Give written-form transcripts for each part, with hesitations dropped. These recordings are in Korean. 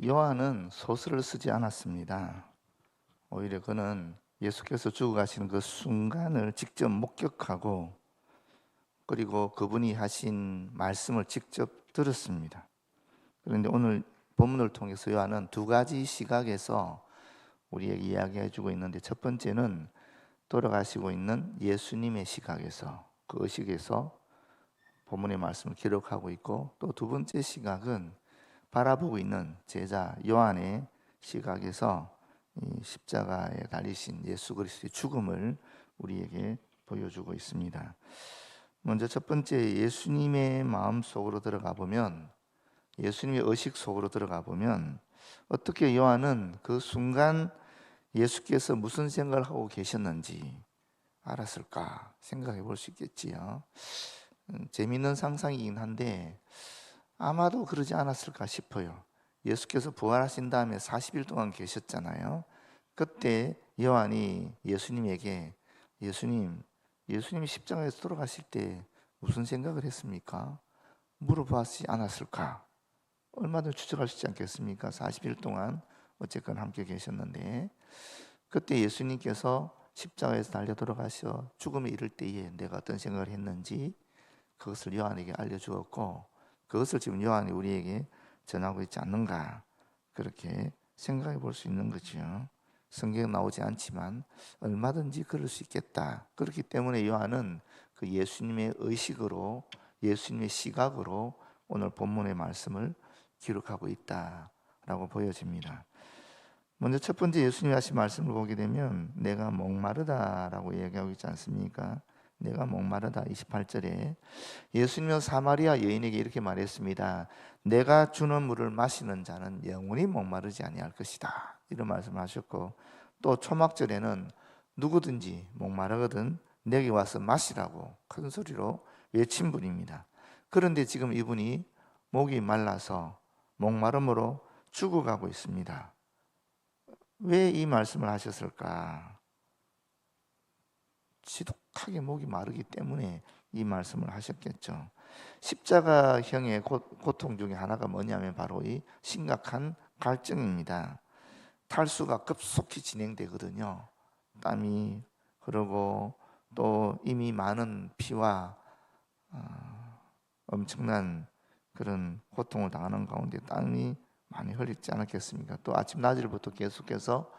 요한은 소설을 쓰지 않았습니다. 오히려 그는 예수께서 죽어가시는 그 순간을 직접 목격하고 그리고 그분이 하신 말씀을 직접 들었습니다. 그런데 오늘 본문을 통해서 요한은 두 가지 시각에서 우리에게 이야기해 주고 있는데, 첫 번째는 돌아가시고 있는 예수님의 시각에서, 그 의식에서 본문의 말씀을 기록하고 있고, 또 두 번째 시각은 바라보고 있는 제자 요한의 시각에서 이 십자가에 달리신 예수 그리스도의 죽음을 우리에게 보여주고 있습니다. 먼저 첫 번째, 예수님의 마음 속으로 들어가 보면, 예수님의 의식 속으로 들어가 보면 어떻게 요한은 그 순간 예수께서 무슨 생각을 하고 계셨는지 알았을까 생각해 볼 수 있겠지요. 재미있는 상상이긴 한데 아마도 그러지 않았을까 싶어요. 예수께서 부활하신 다음에 40일 동안 계셨잖아요. 그때 요한이 예수님에게 예수님이 십자가에서 돌아가실 때 무슨 생각을 했습니까? 물어보지 않았을까? 얼마든지 추측할 수 있지 않겠습니까? 40일 동안 어쨌건 함께 계셨는데, 그때 예수님께서 십자가에서 달려 돌아가셔 죽음에 이를 때에 내가 어떤 생각을 했는지 그것을 요한에게 알려주었고, 그것을 지금 요한이 우리에게 전하고 있지 않는가, 그렇게 생각해 볼 수 있는 거죠. 성경에 나오지 않지만 얼마든지 그럴 수 있겠다. 그렇기 때문에 요한은 그 예수님의 의식으로, 예수님의 시각으로 오늘 본문의 말씀을 기록하고 있다라고 보여집니다. 먼저 첫 번째 예수님이 하신 말씀을 보게 되면 내가 목마르다라고 얘기하고 있지 않습니까? 내가 목마르다. 28절에 예수님은 사마리아 여인에게 이렇게 말했습니다. 내가 주는 물을 마시는 자는 영원히 목마르지 아니할 것이다. 이런 말씀하셨고, 또 초막절에는 누구든지 목마르거든 내게 와서 마시라고 큰 소리로 외친 분입니다. 그런데 지금 이분이 목이 말라서 목마름으로 죽어가고 있습니다. 왜 이 말씀을 하셨을까? 지독하게 목이 마르기 때문에 이 말씀을 하셨겠죠. 십자가형의 고통 중에 하나가 뭐냐면 바로 이 심각한 갈증입니다. 탈수가 급속히 진행되거든요. 땀이 흐르고 또 이미 많은 피와 엄청난 그런 고통을 당하는 가운데 땀이 많이 흘리지 않았겠습니까? 또 아침 낮일부터 계속해서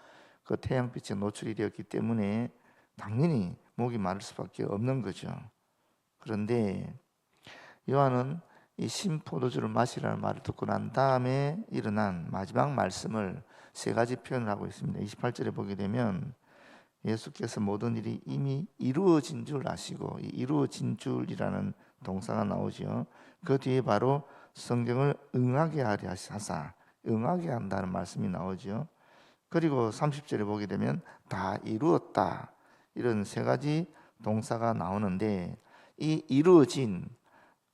그 태양빛에 노출이 되었기 때문에 당연히 목이 마를 수밖에 없는 거죠. 그런데 요한은 이 신포도주를 마시라는 말을 듣고 난 다음에 일어난 마지막 말씀을 세 가지 표현을 하고 있습니다. 28절에 보게 되면 예수께서 모든 일이 이미 이루어진 줄 아시고, 이 이루어진 줄이라는 동사가 나오죠. 그 뒤에 바로 성경을 응하게 하려 하사, 응하게 한다는 말씀이 나오죠. 그리고 30절에 보게 되면 다 이루었다, 이런 세 가지 동사가 나오는데, 이 이루어진,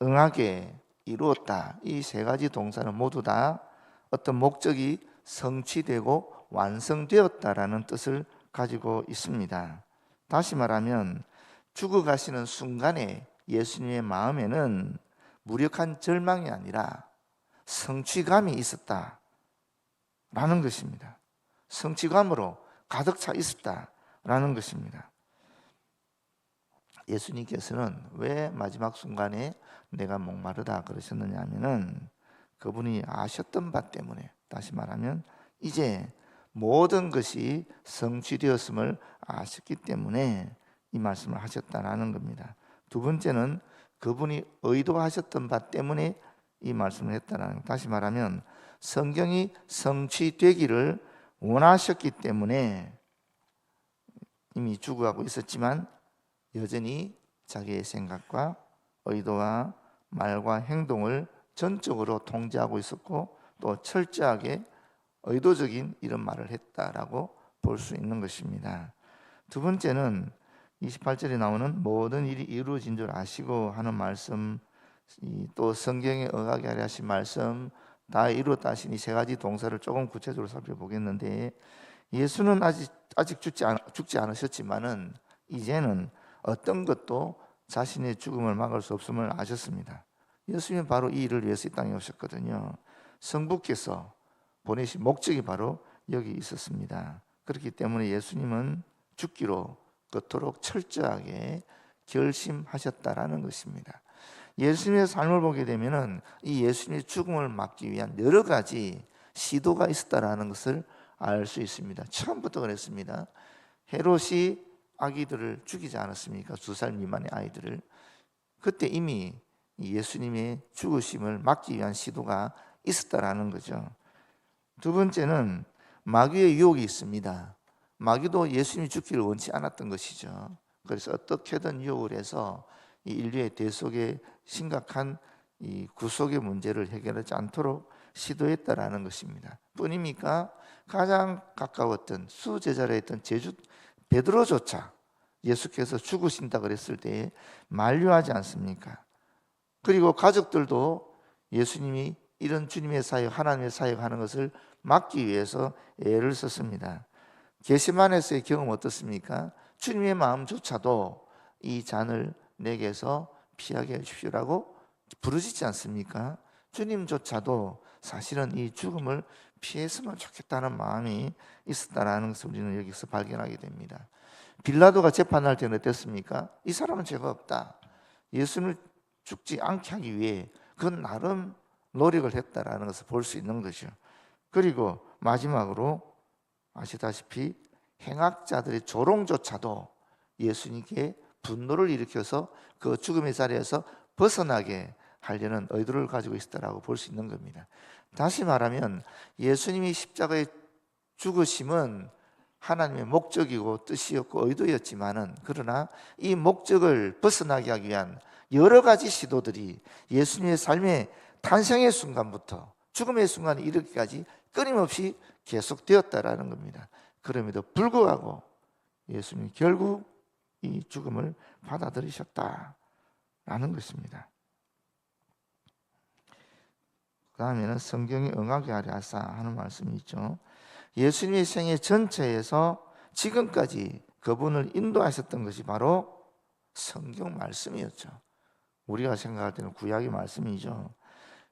응하게, 이루었다, 이 세 가지 동사는 모두 다 어떤 목적이 성취되고 완성되었다라는 뜻을 가지고 있습니다. 다시 말하면 죽어가시는 순간에 예수님의 마음에는 무력한 절망이 아니라 성취감이 있었다라는 것입니다. 성취감으로 가득 차 있었다라는 것입니다. 예수님께서는 왜 마지막 순간에 내가 목마르다 그러셨느냐 하면은 그분이 아셨던 바 때문에, 다시 말하면 이제 모든 것이 성취되었음을 아셨기 때문에 이 말씀을 하셨다라는 겁니다. 두 번째는 그분이 의도하셨던 바 때문에 이 말씀을 했다라는 것. 다시 말하면 성경이 성취되기를 원하셨기 때문에 이미 죽어가고 있었지만 여전히 자기의 생각과 의도와 말과 행동을 전적으로 통제하고 있었고, 또 철저하게 의도적인 이런 말을 했다라고 볼 수 있는 것입니다. 두 번째는 28절에 나오는 모든 일이 이루어진 줄 아시고 하는 말씀, 또 성경에 응하게 하려 하신 말씀, 다 이루었다 하신 이 세 가지 동사를 조금 구체적으로 살펴보겠는데, 예수는 아직 죽지 않으셨지만은 이제는 어떤 것도 자신의 죽음을 막을 수 없음을 아셨습니다. 예수님은 바로 이 일을 위해서 이 땅에 오셨거든요. 성부께서 보내신 목적이 바로 여기 있었습니다. 그렇기 때문에 예수님은 죽기로 그토록 철저하게 결심하셨다라는 것입니다. 예수님의 삶을 보게 되면은 이 예수님의 죽음을 막기 위한 여러 가지 시도가 있었다라는 것을 알 수 있습니다. 처음부터 그랬습니다. 헤롯이 아기들을 죽이지 않았습니까? 2살 미만의 아이들을. 그때 이미 예수님의 죽으심을 막기 위한 시도가 있었다라는 거죠. 두 번째는 마귀의 유혹이 있습니다. 마귀도 예수님이 죽기를 원치 않았던 것이죠. 그래서 어떻게든 유혹을 해서 이 인류의 대속의 심각한 이 구속의 문제를 해결하지 않도록 시도했다라는 것입니다. 뿐입니까? 가장 가까웠던 수제자라 했던 베드로조차 예수께서 죽으신다 그랬을 때 만류하지 않습니까? 그리고 가족들도 예수님이 이런 주님의 사역, 하나님의 사역하는 것을 막기 위해서 애를 썼습니다. 게세마네에서의 경험 어떻습니까? 주님의 마음조차도 이 잔을 내게서 피하게 해주십시오라고 부르짖지 않습니까? 주님조차도 사실은 이 죽음을 피했으면 좋겠다는 마음이 있었다는 것을 우리는 여기서 발견하게 됩니다. 빌라도가 재판할 때는 어땠습니까? 이 사람은 죄가 없다. 예수님을 죽지 않게 하기 위해 그건 나름 노력을 했다라는 것을 볼 수 있는 것이죠. 그리고 마지막으로 아시다시피 행악자들의 조롱조차도 예수님께 분노를 일으켜서 그 죽음의 자리에서 벗어나게 하려는 의도를 가지고 있었다라고 볼 수 있는 겁니다. 다시 말하면 예수님이 십자가에 죽으심은 하나님의 목적이고 뜻이었고 의도였지만은 그러나 이 목적을 벗어나게 하기 위한 여러 가지 시도들이 예수님의 삶의 탄생의 순간부터 죽음의 순간에 이르기까지 끊임없이 계속되었다라는 겁니다. 그럼에도 불구하고 예수님이 결국 이 죽음을 받아들이셨다라는 것입니다. 그 다음에는 성경에 응하게 하려 하사 하는 말씀이 있죠. 예수님의 생애 전체에서 지금까지 그분을 인도하셨던 것이 바로 성경 말씀이었죠. 우리가 생각할 때는 구약의 말씀이죠.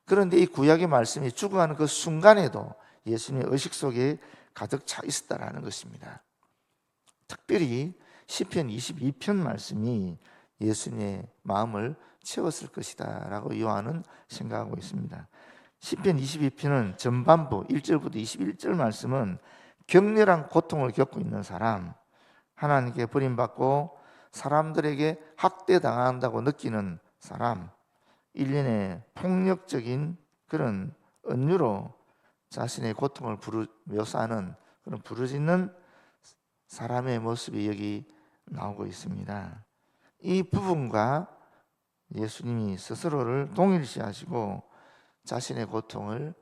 그런데 이 구약의 말씀이 죽어가는 그 순간에도 예수님의 의식 속에 가득 차 있었다라는 것입니다. 특별히 시편 22편 말씀이 예수님의 마음을 채웠을 것이다 라고 요한은 생각하고 있습니다. 시편 22편은 전반부 1절부터 21절 말씀은 격렬한 고통을 겪고 있는 사람, 하나님께 버림받고 사람들에게 학대당한다고 느끼는 사람, 일련의 폭력적인 그런 은유로 자신의 고통을 묘사하는 그런 부르짖는 사람의 모습이 여기 나오고 있습니다. 이 부분과 예수님이 스스로를 동일시하시고 자신의 고통을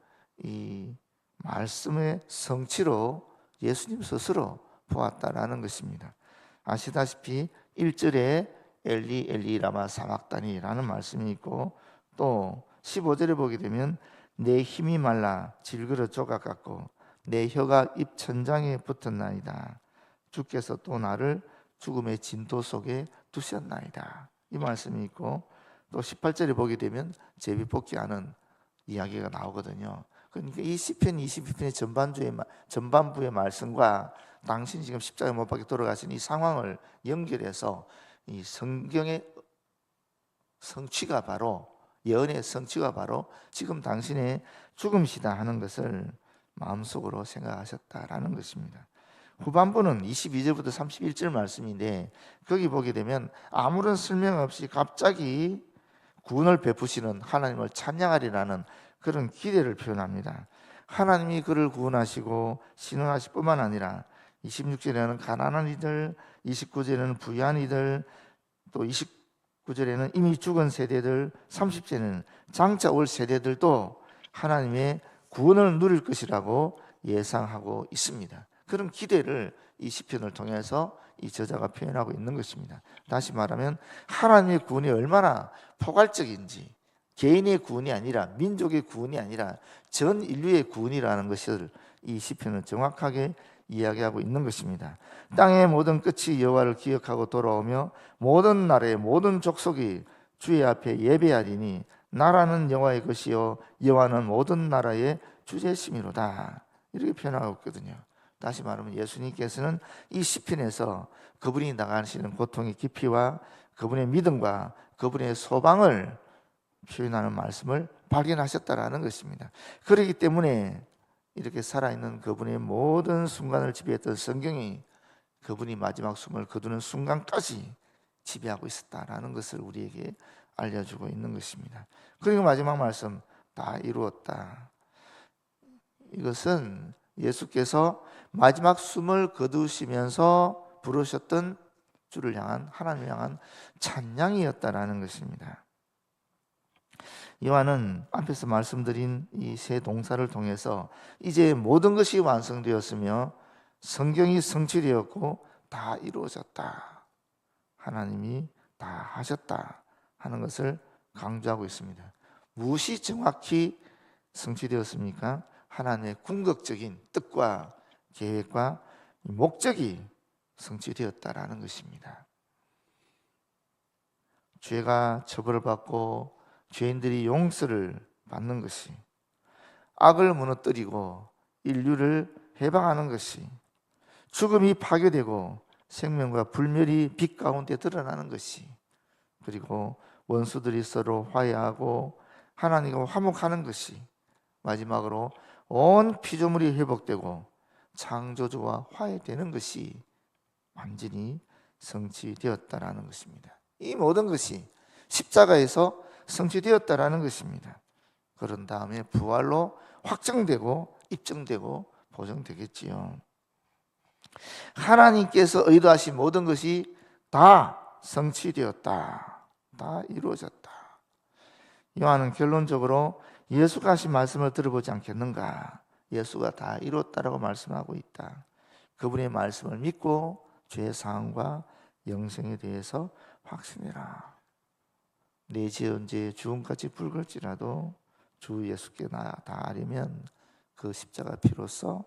이 말씀의 성취로 예수님 스스로 보았다라는 것입니다. 아시다시피 1절에 엘리 엘리 라마 사막다니라는 말씀이 있고 또 15절에 보게 되면 내 힘이 말라 질그러 조각 같고 내 혀가 입 천장에 붙었나이다. 주께서 또 나를 죽음의 진토 속에 두셨나이다. 이 말씀이 있고 또 18절에 보게 되면 제비뽑기하는 이야기가 나오거든요. 그러니까 이 시편 22편의 전반부의 말씀과 당신이 지금 십자가에 못 박혀 돌아가신 이 상황을 연결해서 이 성경의 성취가 바로 예언의 성취가 바로 지금 당신의 죽음이다 하는 것을 마음속으로 생각하셨다라는 것입니다. 후반부는 22절부터 31절 말씀인데 거기 보게 되면 아무런 설명 없이 갑자기 구원을 베푸시는 하나님을 찬양하리라는 그런 기대를 표현합니다. 하나님이 그를 구원하시고 신원하실 뿐만 아니라 26절에는 가난한 이들, 29절에는 부유한 이들, 또 29절에는 이미 죽은 세대들, 30절에는 장차 올 세대들도 하나님의 구원을 누릴 것이라고 예상하고 있습니다. 그런 기대를 이 시편을 통해서 이 저자가 표현하고 있는 것입니다. 다시 말하면 하나님의 구원이 얼마나 포괄적인지, 개인의 구원이 아니라 민족의 구원이 아니라 전 인류의 구원이라는 것을 이 시편은 정확하게 이야기하고 있는 것입니다. 땅의 모든 끝이 여호와를 기억하고 돌아오며 모든 나라의 모든 족속이 주의 앞에 예배하리니 나라는 여호와의 것이요 여호와는 모든 나라의 주제심이로다 이렇게 표현하고 있거든요. 다시 말하면 예수님께서는 이 시편에서 그분이 나가시는 고통의 깊이와 그분의 믿음과 그분의 소망을 표현하는 말씀을 발견하셨다라는 것입니다. 그렇기 때문에 이렇게 살아있는 그분의 모든 순간을 지배했던 성경이 그분이 마지막 숨을 거두는 순간까지 지배하고 있었다라는 것을 우리에게 알려주고 있는 것입니다. 그리고 마지막 말씀, 다 이루었다. 이것은 예수께서 마지막 숨을 거두시면서 부르셨던 주를 향한, 하나님을 향한 찬양이었다라는 것입니다. 요한은 앞에서 말씀드린 이 세 동사를 통해서 이제 모든 것이 완성되었으며 성경이 성취되었고 다 이루어졌다, 하나님이 다 하셨다 하는 것을 강조하고 있습니다. 무엇이 정확히 성취되었습니까? 하나님의 궁극적인 뜻과 계획과 목적이 성취되었다라는 것입니다. 죄가 처벌을 받고 죄인들이 용서를 받는 것이, 악을 무너뜨리고 인류를 해방하는 것이, 죽음이 파괴되고 생명과 불멸이 빛 가운데 드러나는 것이, 그리고 원수들이 서로 화해하고 하나님과 화목하는 것이, 마지막으로 온 피조물이 회복되고 창조주와 화해되는 것이 완전히 성취되었다라는 것입니다. 이 모든 것이 십자가에서 성취되었다라는 것입니다. 그런 다음에 부활로 확정되고 입증되고 보정되겠지요. 하나님께서 의도하신 모든 것이 다 성취되었다, 다 이루어졌다. 요한은 결론적으로 예수가 하신 말씀을 들어보지 않겠는가? 예수가 다 이루었다라고 말씀하고 있다. 그분의 말씀을 믿고 죄의 사함과 영생에 대해서 확신해라. 내 지은 죄 죽음까지 붉을지라도 주 예수께 다 아뢰면 그 십자가 피로써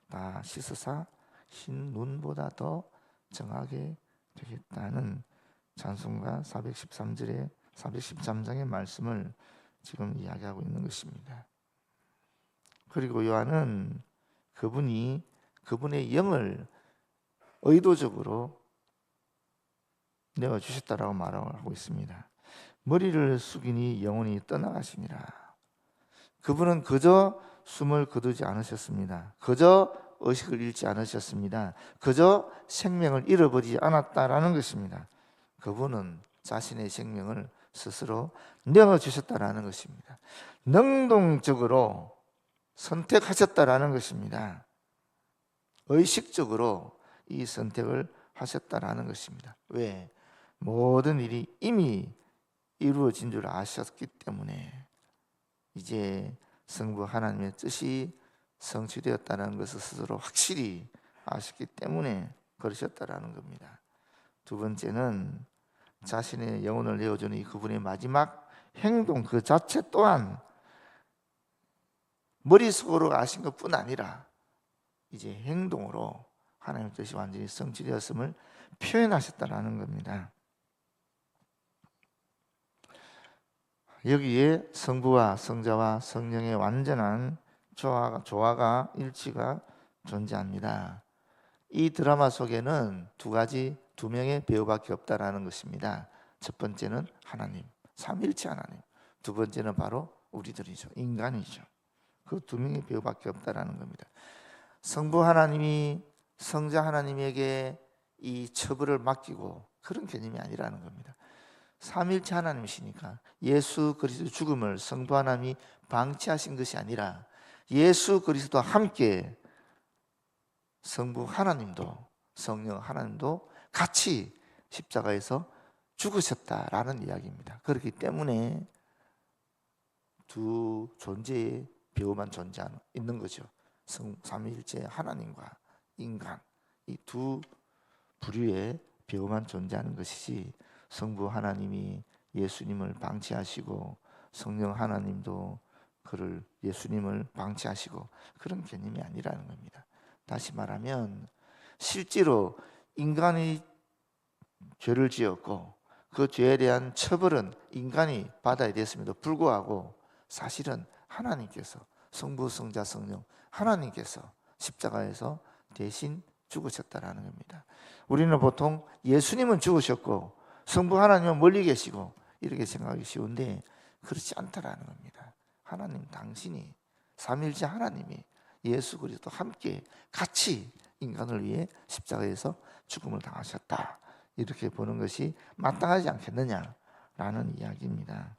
다 씻으사 흰 눈보다 더 정하게 되겠다는 찬송가 413장의 말씀을 지금 이야기하고 있는 것입니다. 그리고 요한은 그분이 그분의 영을 의도적으로 내어주셨다라고 말하고 있습니다. 머리를 숙이니 영혼이 떠나가시니라. 그분은 그저 숨을 거두지 않으셨습니다. 그저 의식을 잃지 않으셨습니다. 그저 생명을 잃어버리지 않았다라는 것입니다. 그분은 자신의 생명을 스스로 내어주셨다라는 것입니다. 능동적으로 선택하셨다라는 것입니다. 의식적으로 이 선택을 하셨다라는 것입니다. 왜? 모든 일이 이미 이루어진 줄 아셨기 때문에 이제 성부 하나님의 뜻이 성취되었다는 것을 스스로 확실히 아셨기 때문에 그러셨다라는 겁니다. 두 번째는 자신의 영혼을 내어주는 이 그분의 마지막 행동 그 자체 또한 머릿속으로 아신 것뿐 아니라 이제 행동으로 하나님의 뜻이 완전히 성취되었음을 표현하셨다라는 겁니다. 여기에 성부와 성자와 성령의 완전한 조화가 일치가 존재합니다. 이 드라마 속에는 두 명의 배우밖에 없다라는 것입니다. 첫 번째는 하나님, 삼위일체 하나님. 두 번째는 바로 우리들이죠. 인간이죠. 그 두 명의 배우밖에 없다라는 겁니다. 성부 하나님이 성자 하나님에게 이 처벌을 맡기고 그런 개념이 아니라는 겁니다. 삼위일체 하나님이시니까 예수 그리스도 죽음을 성부 하나님이 방치하신 것이 아니라 예수 그리스도와 함께 성부 하나님도 성령 하나님도 같이 십자가에서 죽으셨다라는 이야기입니다. 그렇기 때문에 두 존재의 배우만 있는 거죠. 삼위일체 하나님과 인간, 이 두 부류의 배우만 존재하는 것이지 성부 하나님이 예수님을 방치하시고 성령 하나님도 그를 예수님을 방치하시고 그런 개념이 아니라는 겁니다. 다시 말하면 실제로 인간이 죄를 지었고 그 죄에 대한 처벌은 인간이 받아야 됐음에도 불구하고 사실은 하나님께서 성부, 성자, 성령 하나님께서 십자가에서 대신 죽으셨다라는 겁니다. 우리는 보통 예수님은 죽으셨고 성부 하나님은 멀리 계시고 이렇게 생각하기 쉬운데 그렇지 않다라는 겁니다. 하나님 당신이 삼일째 하나님이 예수 그리스도 함께 같이 인간을 위해 십자가에서 죽음을 당하셨다. 이렇게 보는 것이 마땅하지 않겠느냐라는 이야기입니다.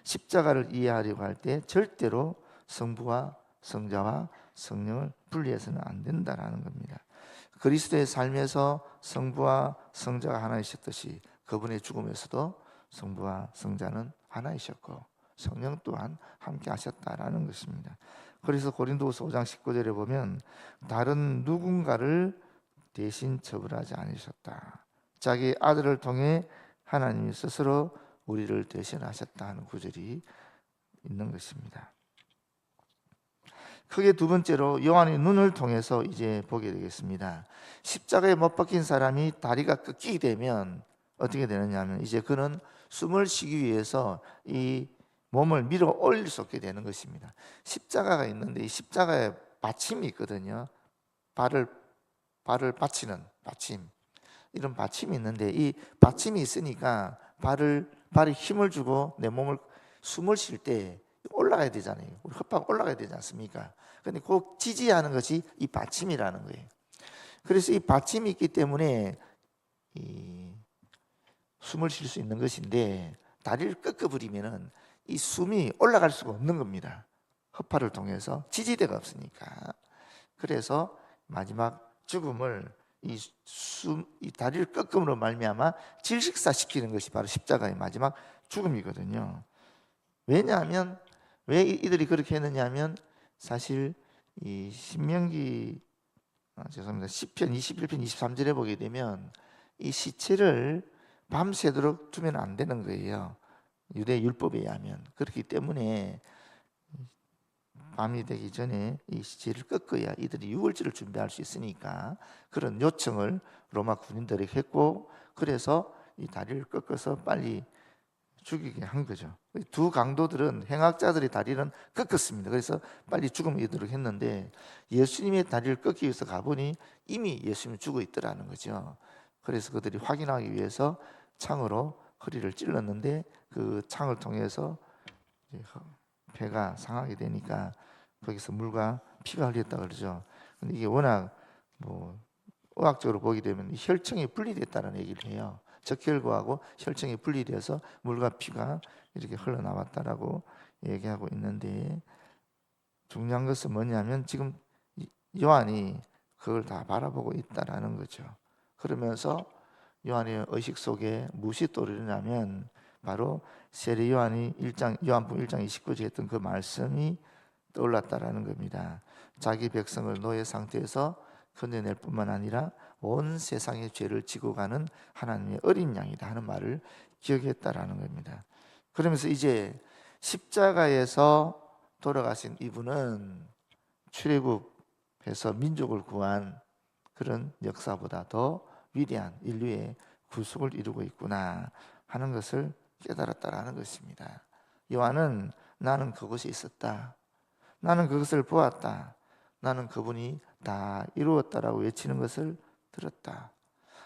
십자가를 이해하려고 할 때 절대로 성부와 성자와 성령을 분리해서는 안 된다라는 겁니다. 그리스도의 삶에서 성부와 성자가 하나이셨듯이 그분의 죽음에서도 성부와 성자는 하나이셨고 성령 또한 함께 하셨다라는 것입니다. 그래서 고린도후서 5장 19절에 보면 다른 누군가를 대신 처벌하지 않으셨다. 자기 아들을 통해 하나님이 스스로 우리를 대신하셨다 하는 구절이 있는 것입니다. 크게 두 번째로 요한의 눈을 통해서 이제 보게 되겠습니다. 십자가에 못 박힌 사람이 다리가 꺾이게 되면 어떻게 되느냐 하면 이제 그는 숨을 쉬기 위해서 이 몸을 밀어 올릴 수 없게 되는 것입니다. 십자가가 있는데 이 십자가에 받침이 있거든요. 발을 받치는 받침. 이런 받침이 있는데 이 받침이 있으니까 발에 힘을 주고 내 몸을 숨을 쉴 때 올라가야 되잖아요. 우리 흡하가 올라가야 되지 않습니까? 근데 꼭 지지하는 것이 이 받침이라는 거예요. 그래서 이 받침이 있기 때문에 이 숨을 쉴 수 있는 것인데 다리를 꺾어버리면은 이 숨이 올라갈 수가 없는 겁니다. 허파를 통해서 지지대가 없으니까. 그래서 마지막 죽음을 이 다리를 꺾음으로 말미암아 질식사시키는 것이 바로 십자가의 마지막 죽음이거든요. 왜냐하면 왜 이들이 그렇게 했느냐면 사실 이 신명기 시편 21편 23절에 보게 되면 이 시체를 밤새도록 두면 안 되는 거예요. 유대 율법에 의하면. 그렇기 때문에 밤이 되기 전에 이 시체를 꺾어야 이들이 유월절을 준비할 수 있으니까 그런 요청을 로마 군인들에게 했고 그래서 이 다리를 꺾어서 빨리 죽이게 한 거죠. 두 강도들은 행악자들의 다리는 꺾었습니다. 그래서 빨리 죽음에 이르도록 했는데 예수님의 다리를 꺾기 위해서 가보니 이미 예수님이 죽어 있더라는 거죠. 그래서 그들이 확인하기 위해서 창으로 허리를 찔렀는데 그 창을 통해서 배가 상하게 되니까 거기서 물과 피가 흘렸다 그러죠. 근데 이게 워낙 의학적으로 보게 되면 혈청이 분리됐다는 얘기를 해요. 적혈구하고 혈청이 분리돼서 물과 피가 이렇게 흘러나왔다라고 얘기하고 있는데 중요한 것은 뭐냐면 지금 요한이 그걸 다 바라보고 있다라는 거죠. 그러면서 요한의 의식 속에 무엇이 떠오르냐면 바로 세례 요한이 요한복음 1장 29절에 했던 그 말씀이 떠올랐다라는 겁니다. 자기 백성을 노예 상태에서 건져낼 뿐만 아니라 온 세상의 죄를 지고 가는 하나님의 어린 양이다 하는 말을 기억했다라는 겁니다. 그러면서 이제 십자가에서 돌아가신 이분은 출애굽해서 민족을 구한 그런 역사보다 더 위대한 인류의 구속을 이루고 있구나 하는 것을 깨달았다라는 것입니다. 요한은 나는 그곳에 있었다. 나는 그것을 보았다. 나는 그분이 다 이루었다라고 외치는 것을 들었다.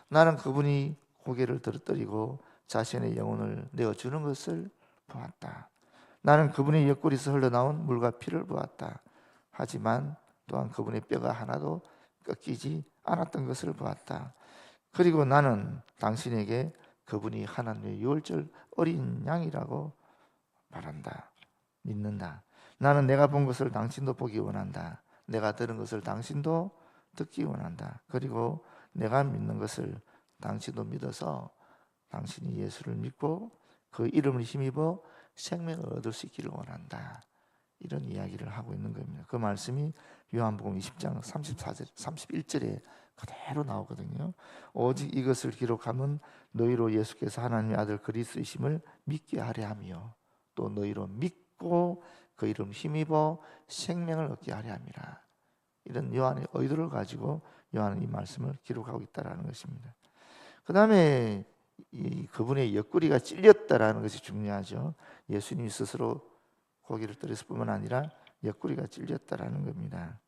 나는 그분이 고개를 들어뜨리고 자신의 영혼을 내어주는 것을 보았다. 나는 그분의 옆구리에서 흘러나온 물과 피를 보았다. 하지만 또한 그분의 뼈가 하나도 꺾이지 않았던 것을 보았다. 그리고 나는 당신에게 그분이 하나님의 유월절 어린 양이라고 말한다. 믿는다. 나는 내가 본 것을 당신도 보기 원한다. 내가 들은 것을 당신도 듣기 원한다. 그리고 내가 믿는 것을 당신도 믿어서 당신이 예수를 믿고 그 이름을 힘입어 생명을 얻을 수 있기를 원한다. 이런 이야기를 하고 있는 겁니다. 그 말씀이 요한복음 20장 34절, 31절에 그대로 나오거든요. 오직 이것을 기록하면 너희로 예수께서 하나님의 아들 그리스도이심을 믿게 하려 하며 또 너희로 믿고 그 이름 힘입어 생명을 얻게 하려 함이라. 이런 요한의 의도를 가지고 요한은 이 말씀을 기록하고 있다라는 것입니다. 그 다음에 그분의 옆구리가 찔렸다라는 것이 중요하죠. 예수님이 스스로 고기를 들였을 뿐만 아니라 옆구리가 찔렸다라는 겁니다.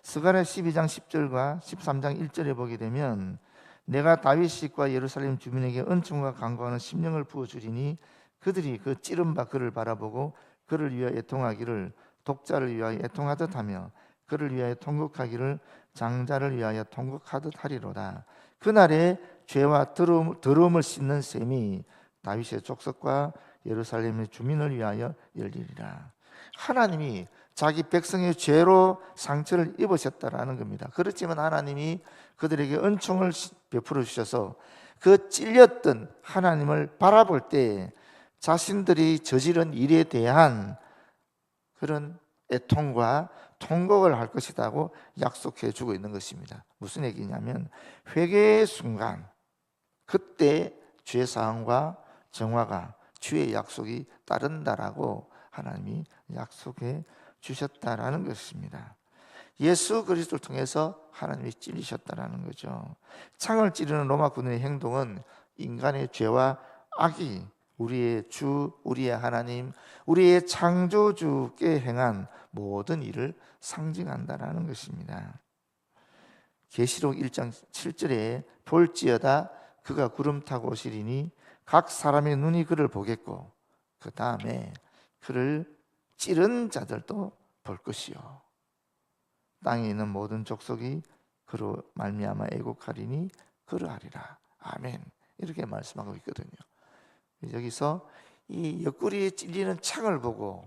스가랴 12장 10절과 13장 1절에 보게 되면 내가 다윗 집과 예루살렘 주민에게 은총과 강구하는 심령을 부어주리니 그들이 그 찌른 바 그를 바라보고 그를 위하여 애통하기를 독자를 위하여 애통하듯 하며 그를 위하여 통곡하기를 장자를 위하여 통곡하듯 하리로다. 그날에 죄와 더러움을 씻는 셈이 다윗의 족속과 예루살렘의 주민을 위하여 열리리라. 하나님이 자기 백성의 죄로 상처를 입으셨다라는 겁니다. 그렇지만 하나님이 그들에게 은총을 베풀어 주셔서 그 찔렸던 하나님을 바라볼 때 자신들이 저지른 일에 대한 그런 애통과 통곡을 할 것이라고 약속해 주고 있는 것입니다. 무슨 얘기냐면 회개의 순간 그때 죄 사함과 정화가 주의 약속이 따른다라고 하나님이 약속해 주셨다라는 것입니다. 예수 그리스도를 통해서 하나님이 찔리셨다라는 거죠. 창을 찌르는 로마 군의 행동은 인간의 죄와 악이 우리의 주, 우리의 하나님, 우리의 창조주께 행한 모든 일을 상징한다라는 것입니다. 계시록 1장 7절에 볼지어다 그가 구름 타고 오시리니 각 사람의 눈이 그를 보겠고 그 다음에 그를 찌른 자들도 볼 것이요 땅에 있는 모든 족속이 그로 말미암아 애곡하리니 그러하리라. 아멘. 이렇게 말씀하고 있거든요. 여기서 이 옆구리에 찔리는 창을 보고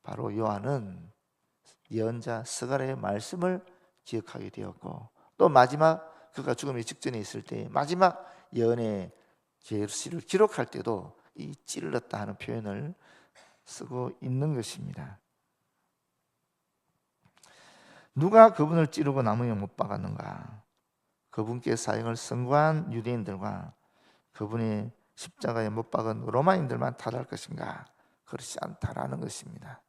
바로 요한은 예언자 스가랴의 말씀을 기억하게 되었고 또 마지막 그가 죽음의 직전에 있을 때 마지막 예언의 계시를 기록할 때도 이 찔렀다 하는 표현을 쓰고 있는 것입니다. 누가 그분을 찌르고 나무에 못 박았는가? 그분께 사형을 선고한 유대인들과 그분의 십자가에 못 박은 로마인들만 탓할 것인가? 그렇지 않다라는 것입니다.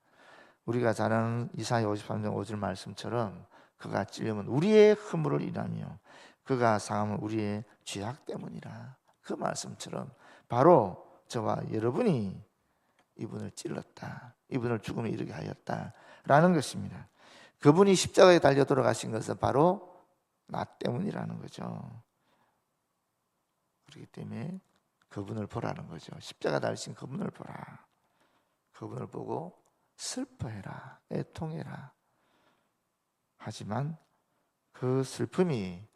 우리가 잘 아는 이사야 53장 5절 말씀처럼 그가 찔림은 우리의 허물을 인하며 그가 상함은 우리의 죄악 때문이라. 그 말씀처럼 바로 저와 여러분이 이분을 찔렀다, 이분을 죽음에 이르게 하였다라는 것입니다. 그분이 십자가에 달려 돌아가신 것은 바로 나 때문이라는 거죠. 그렇기 때문에 그분을 보라는 거죠. 십자가 달리신 그분을 보라. 그분을 보고 슬퍼해라, 애통해라. 하지만 그 슬픔이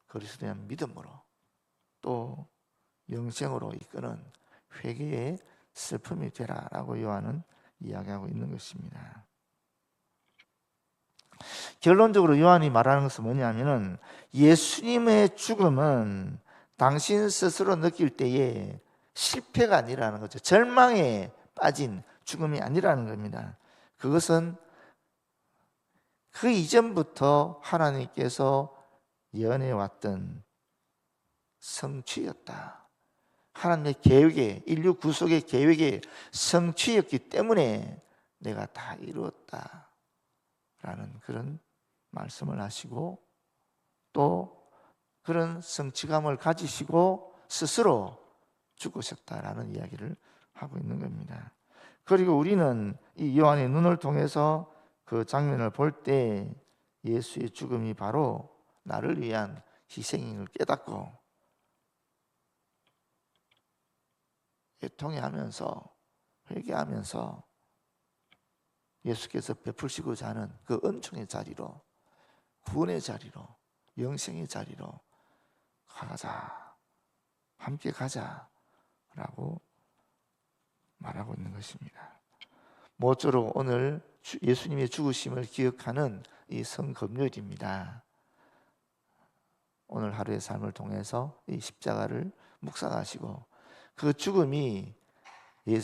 그리스도에 대한 믿음으로 또 영생으로 이끄는 회개의 슬픔이 되라라고 요한은 이야기하고 있는 것입니다. 결론적으로 요한이 말하는 것은 뭐냐면은 예수님의 죽음은 당신 스스로 느낄 때에 실패가 아니라는 거죠. 절망에 빠진 죽음이 아니라는 겁니다. 그것은 그 이전부터 하나님께서 예언해 왔던 성취였다. 하나님의 계획에, 인류 구속의 계획의 성취였기 때문에 내가 다 이루었다 라는 그런 말씀을 하시고 또 그런 성취감을 가지시고 스스로 죽으셨다라는 이야기를 하고 있는 겁니다. 그리고 우리는 이 요한의 눈을 통해서 그 장면을 볼 때 예수의 죽음이 바로 나를 위한 희생임을 깨닫고 애통해하면서 회개하면서 예수께서 베푸시고자 하는 그 은총의 자리로, 구원의 자리로, 영생의 자리로 가자, 함께 가자라고 말하고 있는 것입니다. 모쪼록 오늘 예수님의 죽으심을 기억하는 이 성금요일입니다. 오늘 하루의 삶을 통해서 이 십자가를 묵상하시고 그 죽음이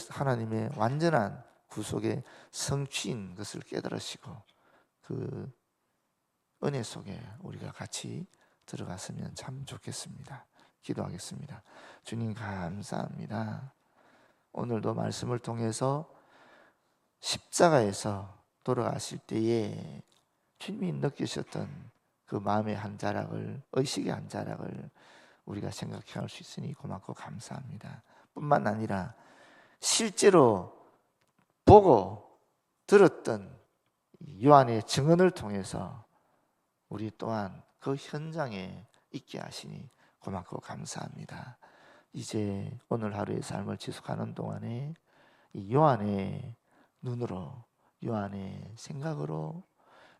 하나님의 완전한 구속의 성취인 것을 깨달으시고 그 은혜 속에 우리가 같이 들어갔으면 참 좋겠습니다. 기도하겠습니다. 주님 감사합니다. 오늘도 말씀을 통해서 십자가에서 돌아가실 때에 주님이 느끼셨던 그 마음의 한 자락을, 의식의 한 자락을 우리가 생각해 할 수 있으니 고맙고 감사합니다. 뿐만 아니라 실제로 보고 들었던 요한의 증언을 통해서 우리 또한 그 현장에 있게 하시니 고맙고 감사합니다. 이제 오늘 하루의 삶을 지속하는 동안에 이 요한의 눈으로, 요한의 생각으로,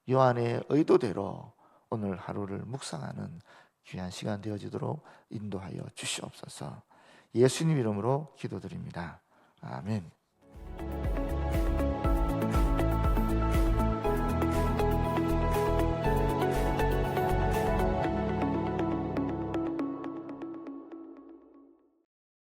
요한의 의도대로 오늘 하루를 묵상하는 귀한 시간 되어지도록 인도하여 주시옵소서. 예수님 이름으로 기도드립니다. 아멘.